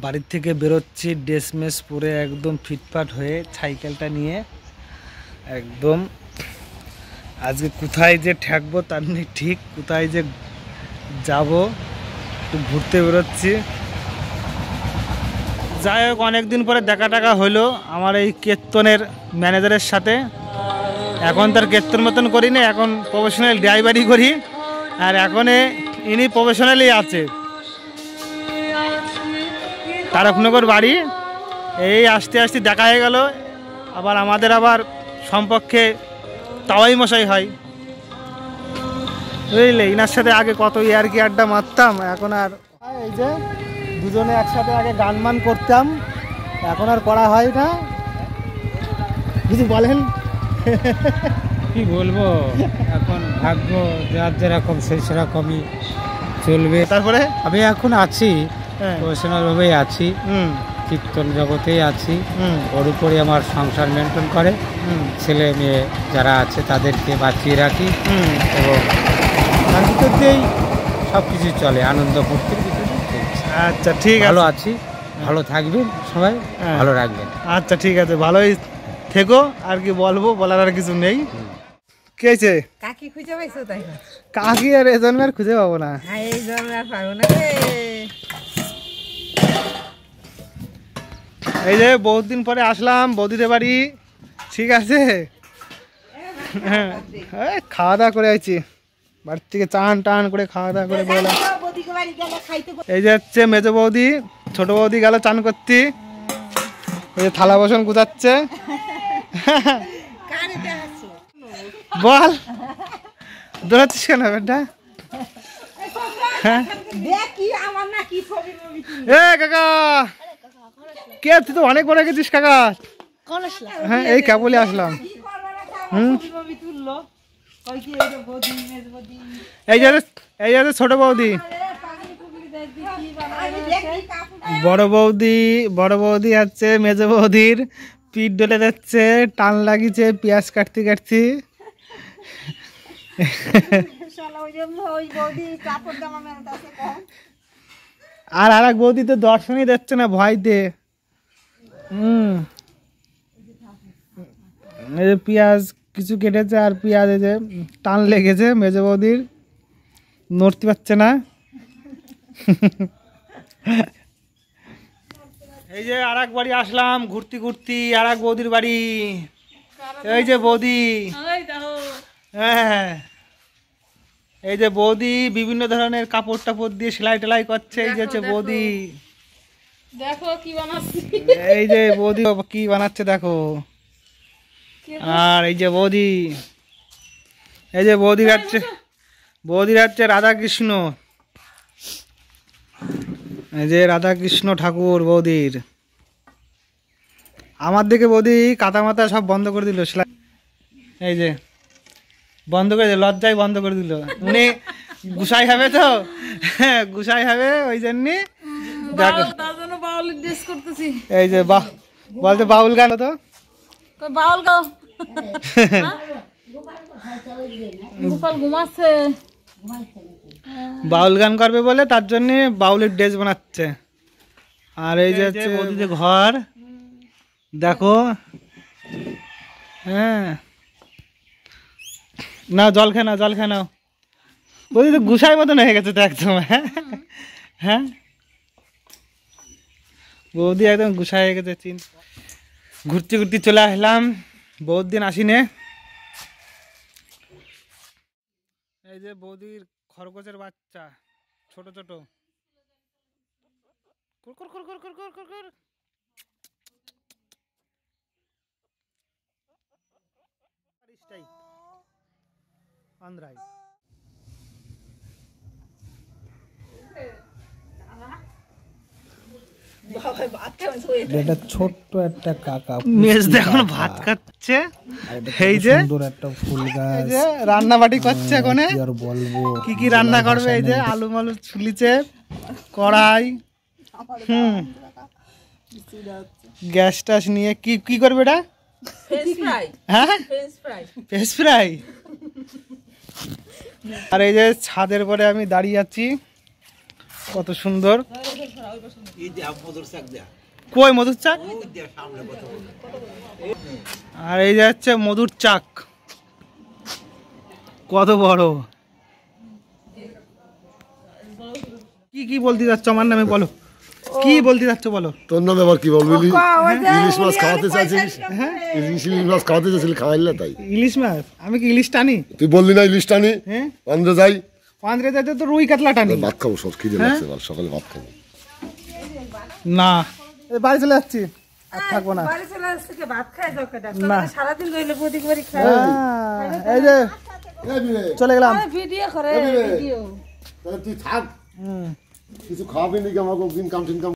বাড়ির থেকে বেরোচ্ছি ড্রেস মেস পরে একদম ফিটফাট হয়ে সাইকেলটা নিয়ে একদম আজকে কোথায় যে ঠেকবো তার নেই ঠিক, কোথায় যে যাব একটু ঘুরতে বেরোচ্ছি। যাই হোক, অনেকদিন পরে দেখা টাকা হলো আমার এই কীর্তনের ম্যানেজারের সাথে। এখন তার কীর্তন মতন করি না, এখন প্রফেশনাল ড্রাইভারই করি। আর এখন ইনি প্রফেশনালি আছে, তারকনগর বাড়ি। এই আসতে আসতে দেখা হয়ে গেল। আবার আমাদের আবার সম্পর্কে তাওয়াই মশাই হয়, বুঝলে। ইনার সাথে আগে কত ইয়ার্কি আড্ডা মারতাম, এখন আর এই যে দুজনে একসাথে আগে গান মান করতাম, এখন আর করা হয় না। কিছু বলেন? কি বলবো, এখন ভাগ্য যার যেরকম সেই সেরকমই চলবে। তারপরে আমি এখন আছি, প্রফেশনাল ভাবেই আছি, কীর্তন জগতেই আছি। ওর উপরে আমার সংসার মেনটেন করে, ছেলে মেয়ে যারা আছে তাদেরকে বাঁচিয়ে রাখি এবং তার ভিতর দিয়েই সব কিছু চলে, আনন্দ ফুর্তির ভিতরে। আচ্ছা ঠিক আছে, ভালো আছি, ভালো থাকবেন সবাই, ভালো রাখবেন। আচ্ছা ঠিক আছে, ভালোই থেকো। আর কি বলবো, বলার আর কিছু নেই। কে আছে? কাকি খুঁজে পাইছো? তাই কাকি আর এই জন্মে আর খুঁজে পাবো না, এই জন্মে আর পাবো না রে। এই যে বহুত দিন পরে আসলাম বৌদিদের বাড়ি, ঠিক আছে। হ্যাঁ, খাওয়া দাওয়া করে আইছি, বাড়ির থেকে চান টান করে খাওয়া দাওয়া করে বেরোলাম। এই যে হচ্ছে মেজো বৌদি, ছোট বৌদি গেল চান করতে, ওই যে থালা বাসন গুছাচ্ছে। বল, দৌড়াচ্ছিস কেন বেটা? এ কাকা, কে তুই তো অনেক বড় গেছিস কাকা? হ্যাঁ, এই কেবলই আসলাম। এই যে ছোট বৌদি, বড় বৌদি আছে মেজো বৌদির পিঠ ডলে যাচ্ছে, টান লাগিয়েছে পেঁয়াজ কাটতে কাটতে। আর এক বৌদি তো দর্শনই দিচ্ছে না ভয়তে। এই যে পেঁয়াজ কিছু কেটেছে, আর পেঁয়াজ এই যে টান লেগেছে মেজো বৌদির, নড়তে পারছে না। এই যে আর এক বাড়ি আসলাম ঘুরতে ঘুরতে, আর এক বৌদির বাড়ি। এই যে বৌদি, হ্যাঁ এই যে বৌদি বিভিন্ন ধরনের কাপড় টাপড় দিয়ে সেলাই টেলাই করছে। এই যে হচ্ছে বৌদি, দেখো কি বানাচ্ছি। এই যে বৌদি কি বানাচ্ছে দেখো। আর এই যে বৌদি, এই যে বৌদি হচ্ছে রাধা কৃষ্ণ। এই যে রাধা কৃষ্ণ ঠাকুর বৌদির। আমার দিকে বৌদি কাতা মাথা সব বন্ধ করে দিল, এই যে বন্ধ করে দিল, লজ্জায় বন্ধ করে দিল। উনি গুসাই হবে তো, হ্যাঁ গুসাই হবে, ওই জন্য দেখো। এই যে বলতে বাউল গান তো, বাউল গাও। গোপাল ঘুমাচ্ছে, বাউল গান করবে বলে তার জন্য বাউলের ড্রেস বানাচ্ছে। আর এই যে হচ্ছে বৌদিদের ঘর দেখো। হ্যাঁ, না জল খেয়ে নাও। বৌদি তো গুসাই মতন হয়ে গেছে তো একদম। হ্যাঁ বৌদি একদম গুসাই হয়ে গেছে। ঘুরতে ঘুরতে চলে আসলাম, বহুত দিন আসিনে। এই যে বৌদির খরগোশের বাচ্চা, ছোট ছোট। আন্ধ্রাই এটা ছোট্ট একটা কাকা মেজ এখন ভাত খাচ্ছে। এই যে সুন্দর একটা ফুল গাছ, রান্না বাটি করছে এখন। কি আর বলবো, কি কি রান্না করবে? এই যে আলু মালু ছুলিছে, কড়াই, গ্যাস টাস নিয়ে কি কি করবে এটা? হ্যাঁ, ফিশ ফ্রাই। আর এই যে ছাদের পরে আমি দাঁড়িয়ে আছি, কত সুন্দর। কই মধুর চাক? আর এই যে হচ্ছে মধুর চাক, কত বড়। কি কি বলতে যাচ্ছ আমার নামে, বলো কি বলতে যাচ্ছ বলো। তোর নামে আবার কি বলবি? ইলিশ মাছ খাওয়াতে চাইছিস, ইলিশ মাছ খাওয়াতে চাইছিলি, খাওয়াইলে তাই। ইলিশ মাছ? আমি কি ইলিশ টানি? তুই বললি না ইলিশ টানি? হ্যাঁ আন্দ্রে যাই, আন্দ্রে যাইতে তো রুই কাতলা টানি। ভাত খাবো, সব খিদে লাগছে, সকালে ভাত খাবো না। বাড়ি চলে যাচ্ছি, আর থাকবো না। না। এই যে চলে গেলাম। ভিডিও করে, ভিডিও। তুই থাক, কিছু খাওয়াবি নাকি আমাকে? ইনকাম টিনকাম